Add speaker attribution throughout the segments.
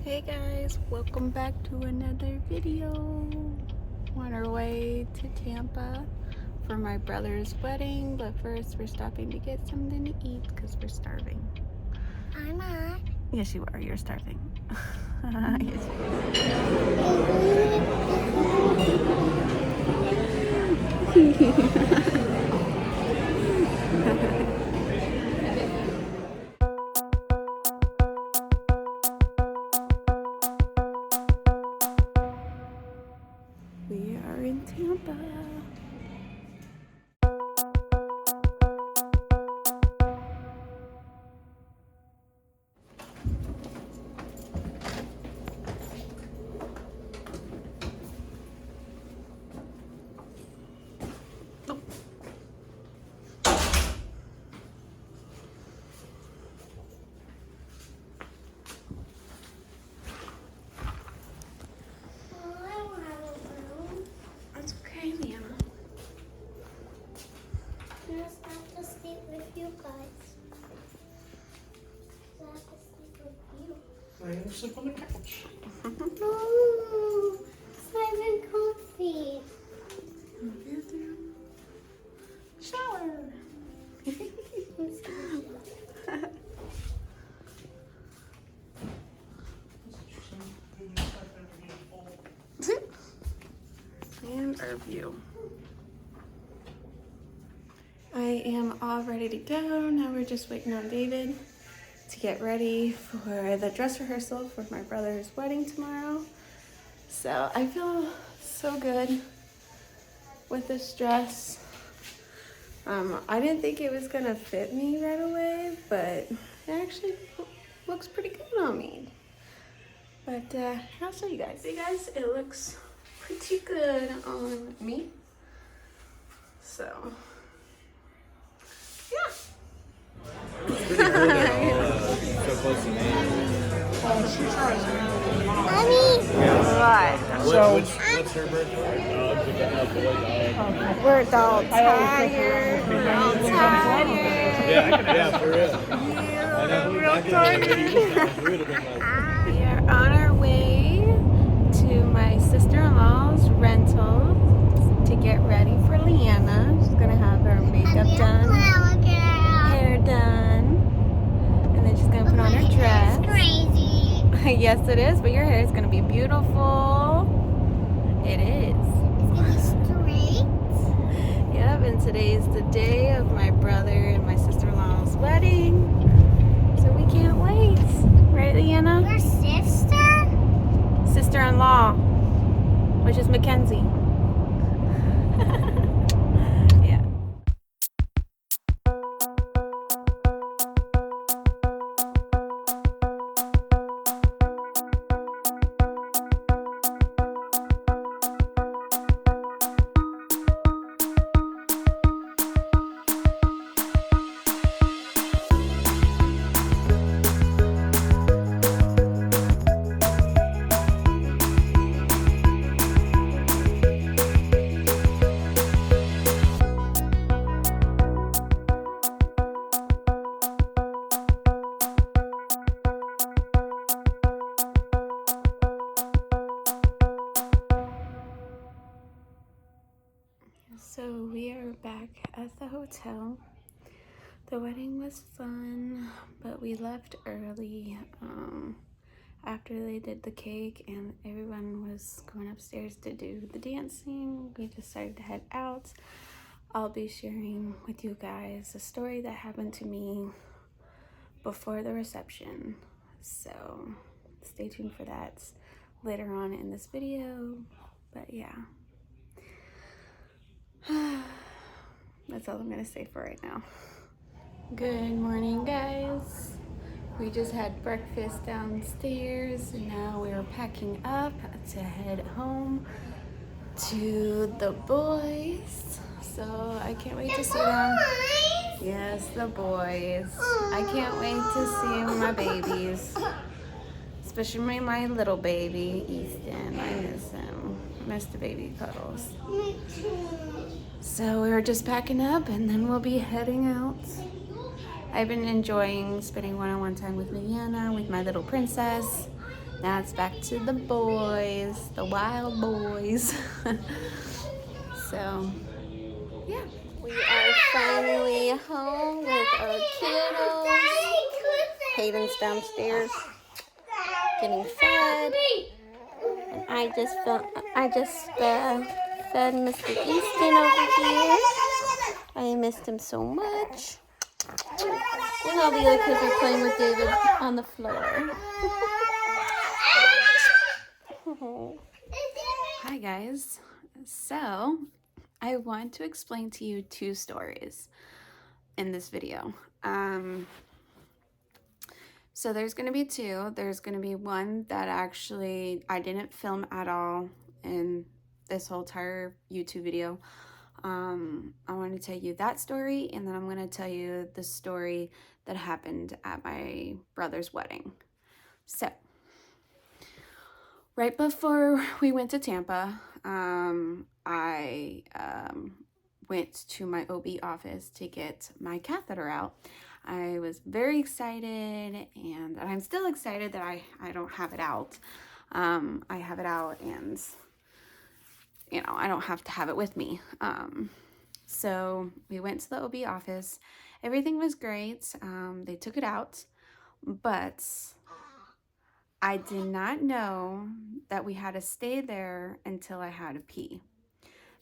Speaker 1: Hey guys, welcome back to another video. On our way to Tampa for my brother's wedding, but first we're stopping to get something to eat because we're starving.
Speaker 2: I'm not.
Speaker 1: Yes, you are. You're starving. Yes, you are. We are in Tampa. That's okay, Leanna.
Speaker 2: I just have to sleep with you guys. I have to sleep with you.
Speaker 3: I'm gonna sleep on the couch.
Speaker 2: No, it's not even comfy.
Speaker 1: Shower. And our view. I am all ready to go. Now we're just waiting on David to get ready for the dress rehearsal for my brother's wedding tomorrow. So I feel so good with this dress. I didn't think it was gonna fit me right away, but it actually looks pretty good on me. But I'll show you guys. See guys, it looks pretty good on me. So, yeah.
Speaker 2: Mommy,
Speaker 1: What?
Speaker 3: So, what's her birthday?
Speaker 1: We're all tired. We're all tired.
Speaker 3: Yeah, for real.
Speaker 1: Real tired. We are on our way to my sister-in-law's rental to get ready for Leanna. She's gonna have her makeup done, hair done, and then she's gonna put on her dress.
Speaker 2: It's crazy.
Speaker 1: Yes, it is, but your hair is gonna be beautiful. It is.
Speaker 2: It's straight.
Speaker 1: Yep, and today is the day of my brother and my sister-in-law's wedding. So we can't wait. Right, Leanna?
Speaker 2: Your sister?
Speaker 1: Sister-in-law, which is Mackenzie. Yeah. So we are back at the hotel. The wedding was fun, but we left early after they did the cake and everyone was going upstairs to do the dancing. We decided to head out. I'll be sharing with you guys a story that happened to me before the reception. So stay tuned for that later on in this video. But yeah. That's all I'm gonna say for right now. Good morning, guys. We just had breakfast downstairs and now we're packing up to head home to the boys. So I can't wait to see them. Yes, the boys. I can't wait to see my babies. Especially my little baby, Easton. I miss him. Miss the baby cuddles.
Speaker 2: Me too.
Speaker 1: So we're just packing up and then we'll be heading out. I've been enjoying spending one-on-one time with Leanna, with my little princess. Now it's back to the boys, the wild boys. So, yeah. We are finally home with our kiddos. Hayden's downstairs getting fed. And I just fed Mr. Easton over here. I missed him so much. And all the other kids are playing with David on the floor. Hi guys. So, I want to explain to you two stories in this video. So there's going to be two. There's going to be one that actually I didn't film at all in this whole entire YouTube video. I want to tell you that story, and then I'm going to tell you the story that happened at my brother's wedding. So, right before we went to Tampa, I went to my OB office to get my catheter out. I was very excited, and I'm still excited that I don't have it out. I have it out, and you know, I don't have to have it with me. So we went to the OB office. Everything was great. They took it out, but I did not know that we had to stay there until I had to pee.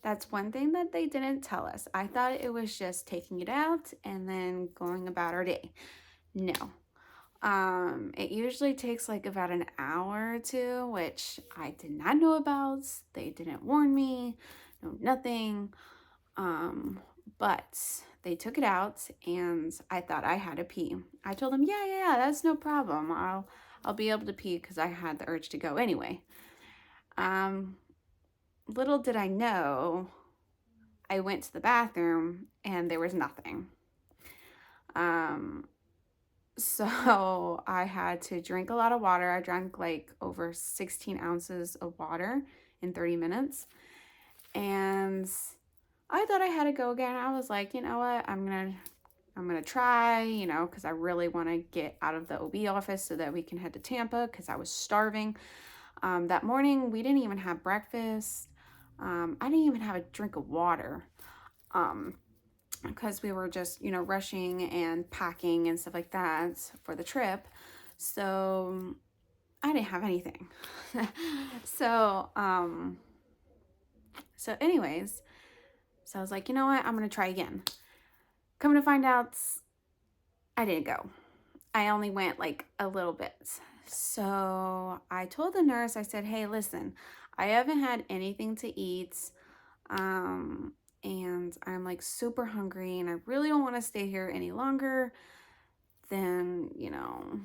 Speaker 1: That's one thing that they didn't tell us. I thought it was just taking it out and then going about our day. No. It usually takes like about an hour or two, which I did not know about. They didn't warn me, no nothing. But they took it out and I thought I had to pee. I told them, yeah, that's no problem. I'll be able to pee because I had the urge to go anyway. Little did I know, I went to the bathroom and there was nothing. So I had to drink a lot of water. I drank like over 16 ounces of water in 30 minutes. And I thought I had to go again. I was like, you know what, I'm gonna try, you know, because I really want to get out of the OB office so that we can head to Tampa because I was starving. That morning we didn't even have breakfast. I didn't even have a drink of water because we were just, you know, rushing and packing and stuff like that for the trip. So I didn't have anything. So anyways, so I was like, you know what, I'm going to try again. Coming to find out, I didn't go. I only went like a little bit. So I told the nurse, I said, hey, listen, I haven't had anything to eat, and I'm like super hungry and I really don't want to stay here any longer. Then, you know,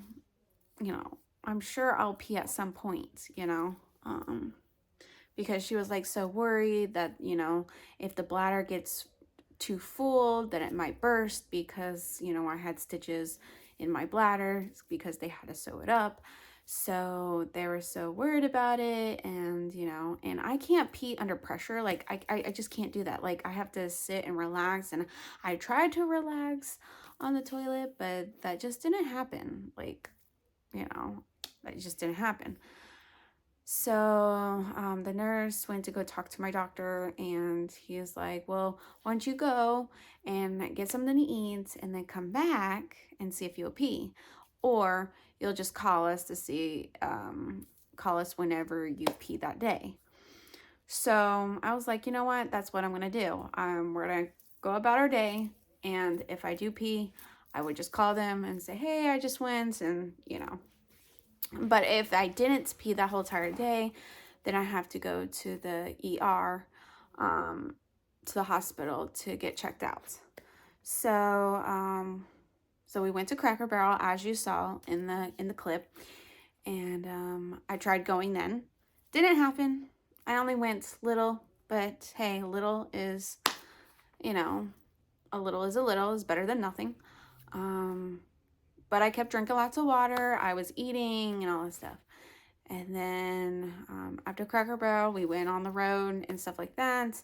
Speaker 1: I'm sure I'll pee at some point, you know, because she was like so worried that, you know, if the bladder gets too full, then it might burst because, you know, I had stitches in my bladder because they had to sew it up. So they were so worried about it, and you know, and I can't pee under pressure. Like I just can't do that. Like I have to sit and relax, and I tried to relax on the toilet, but that just didn't happen. Like, you know, that just didn't happen. So the nurse went to go talk to my doctor, and he was like, well, why don't you go and get something to eat and then come back and see if you'll pee, or you'll just call us to see, call us whenever you pee that day. So I was like, you know what, that's what I'm gonna do. We're gonna go about our day, and if I do pee, I would just call them and say, hey, I just went, and you know. But if I didn't pee that whole entire day, then I have to go to the ER, to the hospital to get checked out. So, so we went to Cracker Barrel, as you saw in the clip, and I tried going then. Didn't happen. I only went little, but hey, little is, you know, a little is better than nothing. But I kept drinking lots of water. I was eating and all this stuff. And then after Cracker Barrel, we went on the road and stuff like that.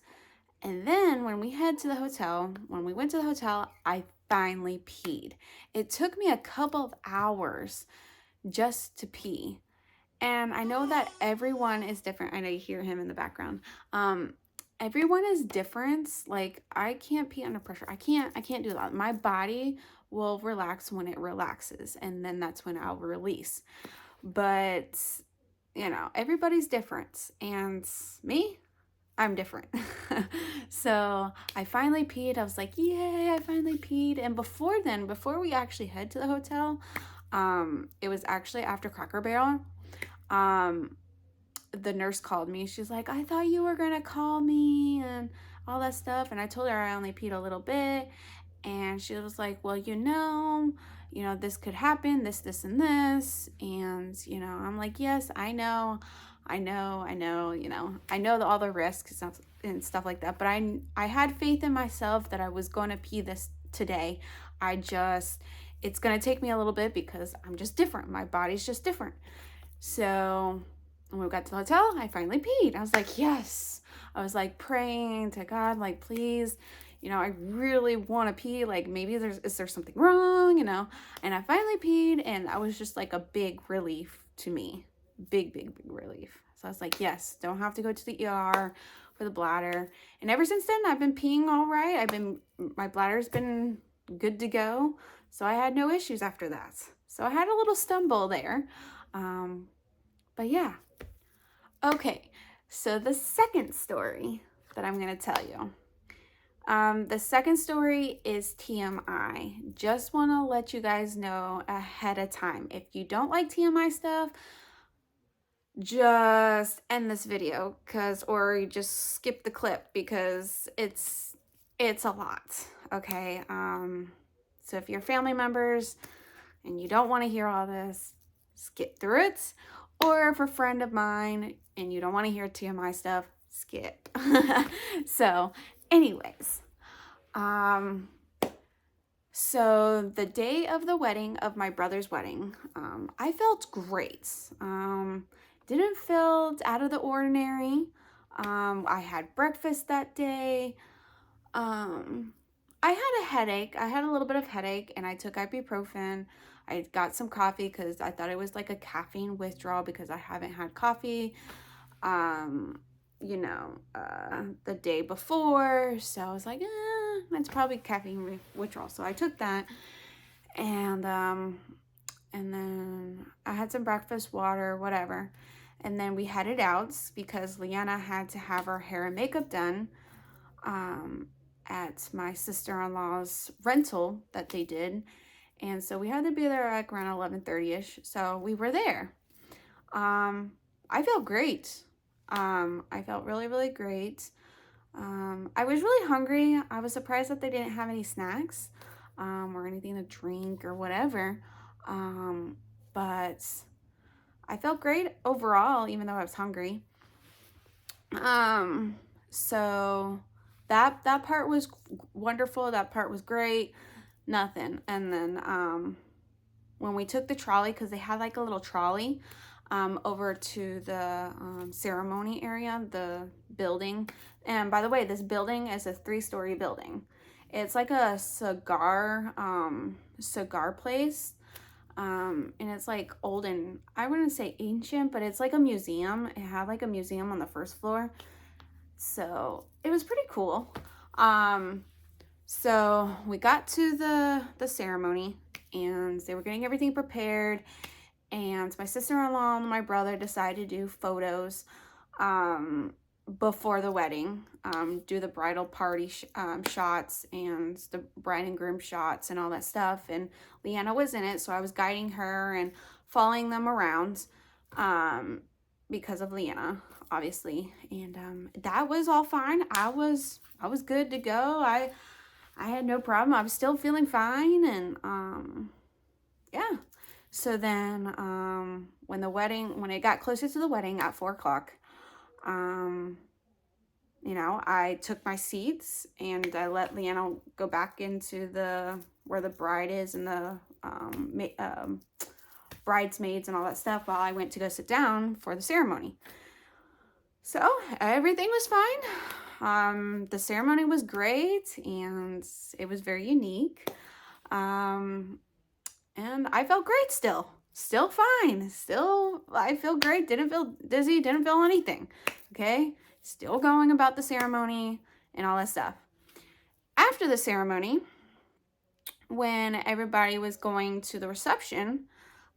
Speaker 1: And then when we went to the hotel, I finally peed. It took me a couple of hours just to pee. And I know that everyone is different. I know you hear him in the background. Everyone is different. Like, I can't pee under pressure. I can't do that. My body will relax when it relaxes, and then that's when I'll release. But, you know, everybody's different. And me, I'm different. So I finally peed. I was like, yay, I finally peed. And before we actually head to the hotel, it was actually after Cracker Barrel. The nurse called me. She's like, I thought you were gonna call me and all that stuff. And I told her I only peed a little bit. And she was like, well, this could happen, this, and this. And, I'm like, yes, I know, I know, all the risks and stuff like that. But I had faith in myself that I was going to pee this today. It's going to take me a little bit because I'm just different. My body's just different. So when we got to the hotel, I finally peed. I was like, yes. I was like praying to God, like, please, I really want to pee. Like, maybe is there something wrong, And I finally peed, and that was just like a big relief to me. Big, big, big relief. So I was like, yes, don't have to go to the ER for the bladder. And ever since then, I've been peeing all right. My bladder's been good to go. So I had no issues after that. So I had a little stumble there. But yeah. Okay, so the second story that I'm going to tell you. The second story is TMI. Just want to let you guys know ahead of time. If you don't like TMI stuff, just end this video or you just skip the clip because it's a lot. Okay. So if you're family members and you don't want to hear all this, skip through it. Or if a friend of mine and you don't want to hear TMI stuff, skip. So anyways, so the day of the wedding, of my brother's wedding, I felt great. Didn't feel out of the ordinary. I had breakfast that day. I had a headache. I had a little bit of headache, and I took ibuprofen. I got some coffee because I thought it was like a caffeine withdrawal because I haven't had coffee, the day before. So I was like, it's probably caffeine withdrawal. So I took that, and then I had some breakfast, water, whatever. And then we headed out because Leanna had to have her hair and makeup done, at my sister-in-law's rental that they did. And so we had to be there like around 11:30ish. So we were there. I felt great. I felt really, really great. I was really hungry. I was surprised that they didn't have any snacks, or anything to drink or whatever. But I felt great overall, even though I was hungry. So that part was wonderful. That part was great. Nothing. And then when we took the trolley, because they had like a little trolley over to the ceremony area, the building. And by the way, this building is a 3-story building. It's like a cigar place. And it's like old, and I wouldn't say ancient, but it's like a museum. It had like a museum on the first floor. So it was pretty cool. So we got to the ceremony, and they were getting everything prepared, and my sister-in-law and my brother decided to do photos before the wedding, do the bridal party shots and the bride and groom shots and all that stuff. And Leanna was in it, so I was guiding her and following them around because of Leanna, obviously. And that was all fine. I was good to go. I had no problem. I was still feeling fine. And yeah. So then when it got closer to the wedding at 4 o'clock, I took my seats and I let Leanna go back into where the bride is and the bridesmaids and all that stuff while I went to go sit down for the ceremony. So everything was fine. The ceremony was great, and it was very unique. And I felt great still. Still fine. Still, I feel great. Didn't feel dizzy. Didn't feel anything. Okay? Still going about the ceremony and all that stuff. After the ceremony, when everybody was going to the reception,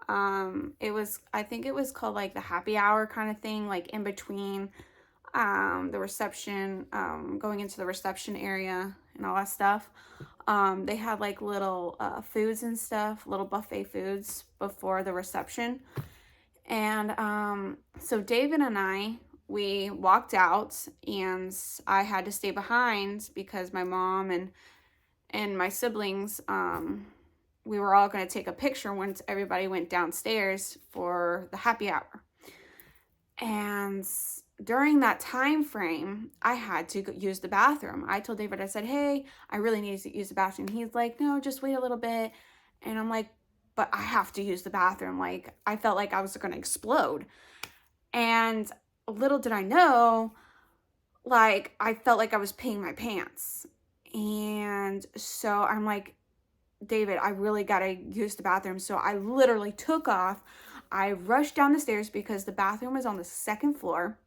Speaker 1: I think it was called like the happy hour kind of thing, like in between the reception, going into the reception area and all that stuff. They had like little foods and stuff, little buffet foods before the reception. And so David and I, we walked out, and I had to stay behind because my mom and my siblings, we were all going to take a picture once everybody went downstairs for the happy hour. And during that time frame, I had to use the bathroom. I told David, I said, hey, I really need to use the bathroom. He's like, no, just wait a little bit. And I'm like, but I have to use the bathroom. Like, I felt like I was going to explode. And little did I know, like, I felt like I was peeing my pants. And so I'm like, David, I really got to use the bathroom. So I literally took off. I rushed down the stairs because the bathroom was on the second floor.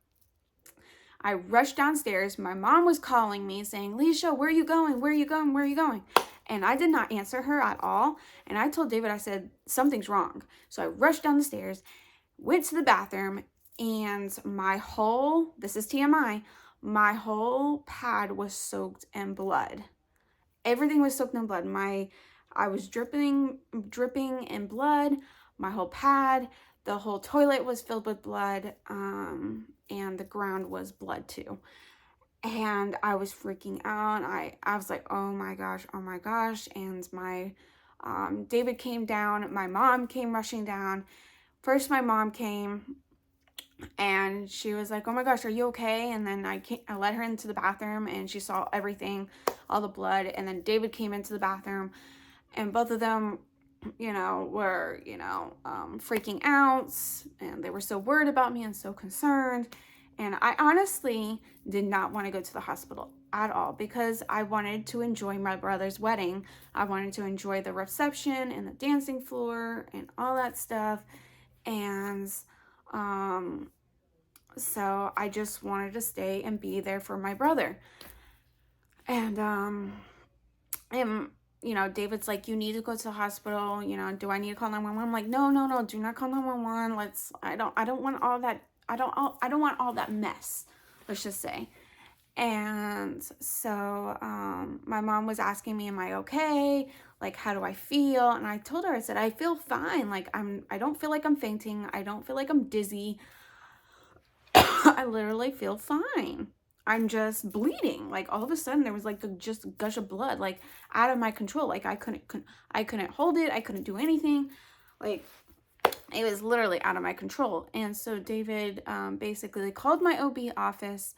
Speaker 1: I rushed downstairs. My mom was calling me saying, Leisha, where are you going? Where are you going? Where are you going? And I did not answer her at all. And I told David, I said, something's wrong. So I rushed down the stairs, went to the bathroom, and this is TMI, my whole pad was soaked in blood. Everything was soaked in blood. I was dripping in blood. My whole pad, the whole toilet was filled with blood, and the ground was blood too. And I was freaking out. I was like, oh my gosh. And my David came down. My mom came rushing down. First, my mom came, and she was like, oh my gosh, are you okay? And then I let her into the bathroom, and she saw everything, all the blood. And then David came into the bathroom, and both of them, were, freaking out, and they were so worried about me and so concerned. And I honestly did not want to go to the hospital at all because I wanted to enjoy my brother's wedding. I wanted to enjoy the reception and the dancing floor and all that stuff. And so I just wanted to stay and be there for my brother. And David's like, you need to go to the hospital. Do I need to call 911? I'm like, no, do not call 911. I don't want all that. I don't want all that mess, let's just say. And so my mom was asking me, am I okay? Like, how do I feel? And I told her, I said, I feel fine. Like, I don't feel like I'm fainting. I don't feel like I'm dizzy. I literally feel fine. I'm just bleeding. Like, all of a sudden there was like just a gush of blood, like out of my control. Like, I couldn't hold it. I couldn't do anything. Like, it was literally out of my control. And so David basically called my OB office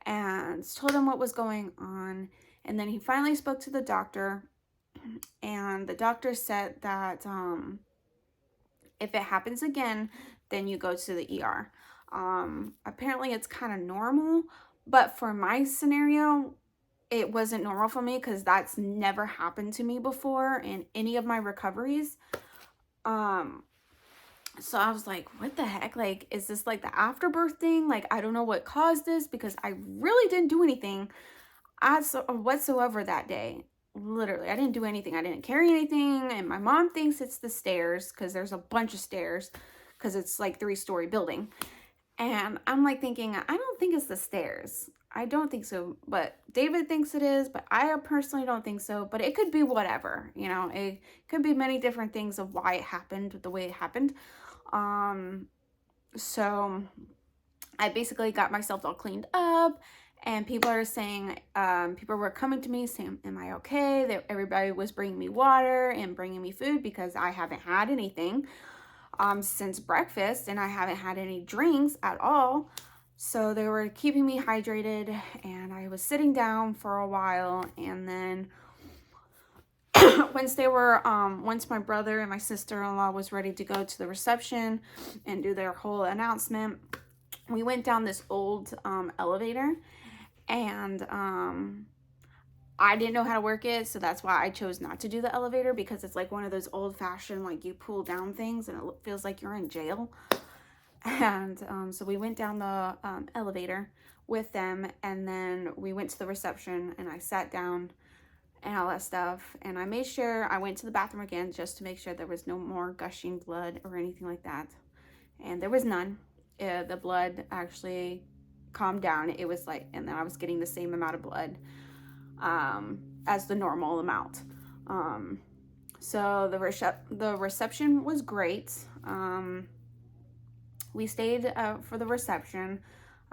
Speaker 1: and told him what was going on. And then he finally spoke to the doctor, and the doctor said that if it happens again, then you go to the ER. Apparently it's kind of normal, but for my scenario, it wasn't normal for me because that's never happened to me before in any of my recoveries. So I was like, what the heck? Like, is this like the afterbirth thing? Like, I don't know what caused this because I really didn't do anything whatsoever that day. Literally, I didn't do anything. I didn't carry anything. And my mom thinks it's the stairs because there's a bunch of stairs because it's like 3-story building. And I'm like thinking, I don't think it's the stairs. I don't think so. But David thinks it is, but I personally don't think so. But it could be whatever, it could be many different things of why it happened the way it happened. So I basically got myself all cleaned up, and people are saying, people were coming to me saying, am I okay? Everybody was bringing me water and bringing me food because I haven't had anything since breakfast, and I haven't had any drinks at all. So they were keeping me hydrated, and I was sitting down for a while. And then once my brother and my sister-in-law was ready to go to the reception and do their whole announcement, we went down this old elevator, and I didn't know how to work it, so that's why I chose not to do the elevator, because it's like one of those old-fashioned, like, you pull down things and it feels like you're in jail. And so we went down the elevator with them, and then we went to the reception, and I sat down and all that stuff, and I made sure I went to the bathroom again just to make sure there was no more gushing blood or anything like that, and there was none. The blood actually calmed down. It was like, and then I was getting the same amount of blood as the normal amount. So the reception was great. We stayed for the reception,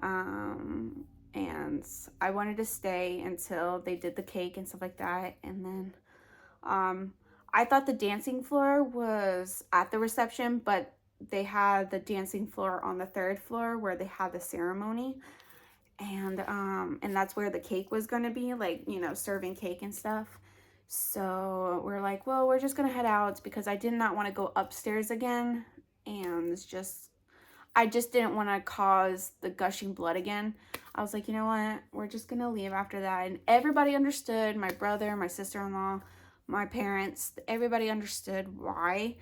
Speaker 1: and I wanted to stay until they did the cake and stuff like that. And then I thought the dancing floor was at the reception, but they had the dancing floor on the 3rd floor where they had the ceremony. And that's where the cake was going to be, like, you know, serving cake and stuff. So we're like, well, we're just going to head out, because I did not want to go upstairs again. And it's just, I just didn't want to cause the gushing blood again. I was like, you know what? We're just going to leave after that. And everybody understood. My brother, my sister-in-law, my parents, everybody understood why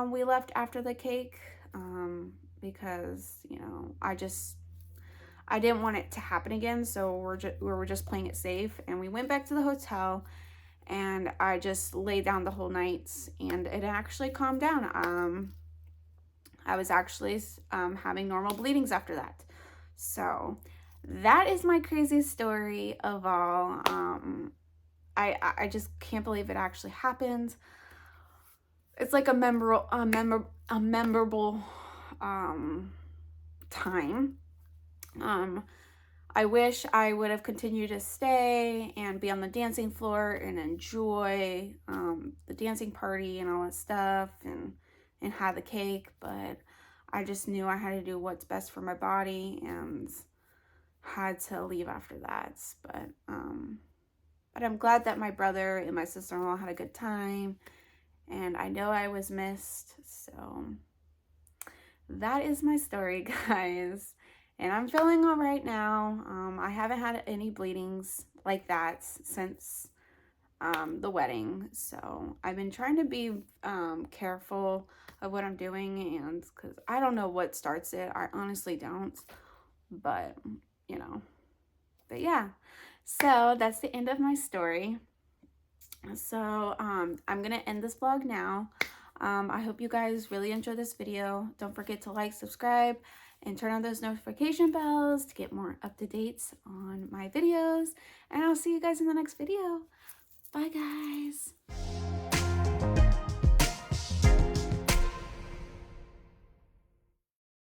Speaker 1: we left after the cake. Because, you know, I didn't want it to happen again. So we were just playing it safe. And we went back to the hotel, and I just laid down the whole night, and it actually calmed down. I was actually having normal bleedings after that. So that is my crazy story of all. I just can't believe it actually happened. It's like a memorable time. I wish I would have continued to stay and be on the dancing floor and enjoy the dancing party and all that stuff, and have the cake, but I just knew I had to do what's best for my body and had to leave after that. But I'm glad that my brother and my sister-in-law had a good time, and I know I was missed. So that is my story, guys. And I'm feeling all right now. I haven't had any bleedings like that since the wedding. So I've been trying to be careful of what I'm doing, and because I don't know what starts it. I honestly don't. But, you know. But yeah. So that's the end of my story. So I'm going to end this vlog now. I hope you guys really enjoyed this video. Don't forget to like, subscribe, and turn on those notification bells to get more up-to-dates on my videos. And I'll see you guys in the next video. Bye, guys.